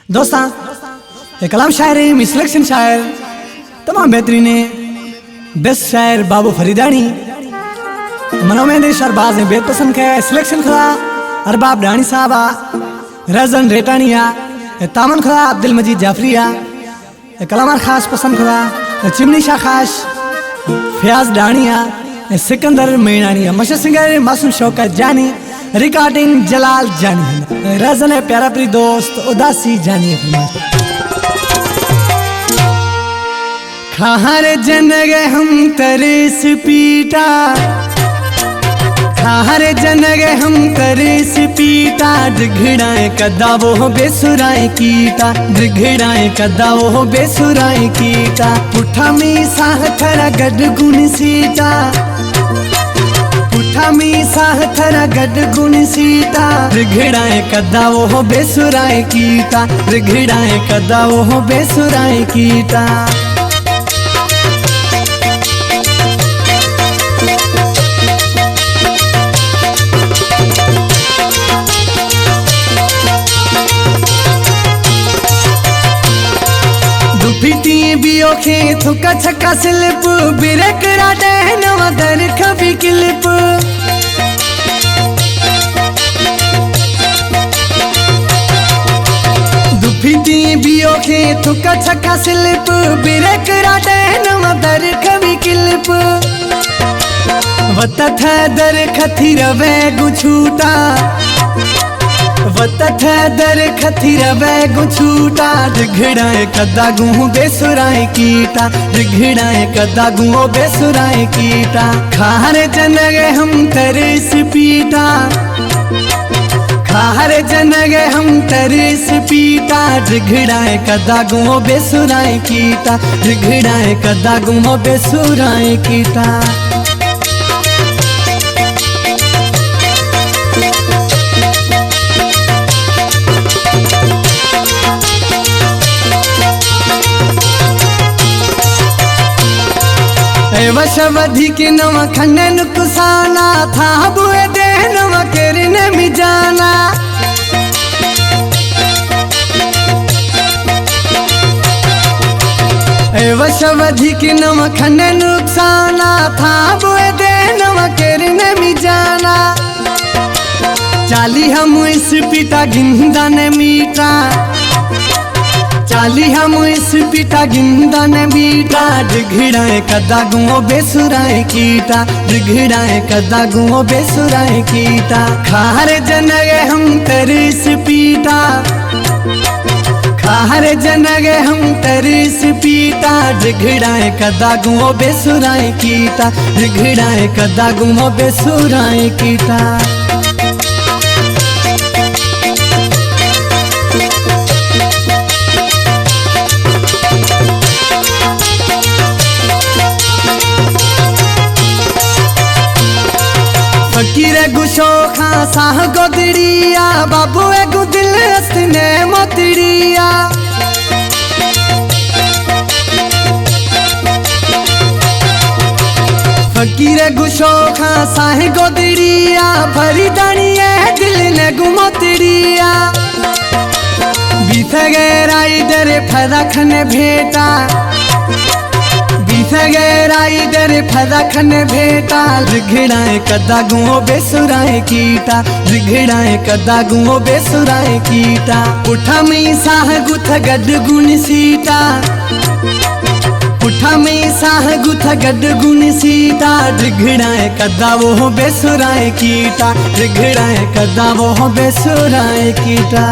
दोस्ता ये कलाम शायरी में सिलेक्शन शायर तमाम बेहतरीन है। बेस्ट शायर बाबू फरीदानी मनोमेंद्र शरबाज ने बेहद पसंद किया। सिलेक्शन खड़ा अरबाब डानी साहबा, रजन रेटानिया, तामन खड़ा अब्दुल मजीद जाफरिया, कलामार खास पसंद खड़ा चिमनी शाह खास, फयाज डानिया, सिकंदर मीनानिया, मशहूर सिंगर मासूम शौकत जानी, रिकॉर्डिंग जलाल जानी, रजन है प्यारा प्री दोस्त उदासी जानी। खाहर जनगे हम तरेस पीटा, खाहर जनगे हम तरेस पीटा, ड्रिघड़ाए कदा वो बेसुराए कीटा, ड्रिघड़ाए कदा वो बेसुराए कीटा, पुठा में साह थरा गड गुण सीता, पुठा में साह थरा गड गुण सीता, ड्रिघड़ाए कदा वो बेसुराए कीटा, ड्रिघड़ाए कदा वो बेसुराए कीटा। दुफिटी बियो खे थुका छक्का स्लिप, बिरेक राडे नवा दर खबी क्लिप, दुफिटी बियो खे थुका छक्का स्लिप, बिरेक राडे नवा दर खबी क्लिप, वत थ दर खथी रवे गुछूटा, वत थ दर खथी रवे गुछूटा, ड्रिघड़ाए कदा गुह बेसुराए कीटा, ड्रिघड़ाए कदा गुह बेसुराए कीटा, खाहर जनगे हम तरेस पीटा, खाहर जनगे हम तरेस पीटा, ड्रिघड़ाए कदा गुह बेसुराए कीटा, ड्रिघड़ाए कदा गुह बेसुराए कीटा। वशवधि के नवा खन्ने नुकसाना था बुए दे नवा करने में जाना, वशवधि के नवा खन्ने नुकसाना था बुए दे नवा करने में जाना, चाली हम इस पिता गिंदा ने मीटा, चाली हम इस पिता गिंदा ने बीटा, ड्रिघड़ाए कदा गुओ बेसुराए कीटा, ड्रिघड़ाए कदा गुओ बेसुराए कीटा, खाहर जनगे हम तरेस पीटा, खाहर जनगे हम तरेस पीटा, ड्रिघड़ाए कदा गुओ बेसुराए कीटा, ड्रिघड़ाए कदा गुओ बेसुराए कीटा। फकीर गुशो खां साह गोदड़िया, बाबू एगु दिल हसने मोतड़िया, फकीर गुशो खां साह गोदड़िया, फरीदानी दिल ने गुमोतड़िया, बीत गए राइडर फरखन भेटा, राइडर फरखन भेटा, ड्रिघड़ाए कदा गुओ बेसुराए कीटा, ड्रिघड़ाए कदा गुओ बेसुराए कीटा, पुठा में साह गुथ गड गुण सीता, पुठा में साह गुथ गड गुण सीता, ड्रिघड़ाए कदा वो बेसुराए कीटा, ड्रिघड़ाए कदा वो बेसुराए कीटा।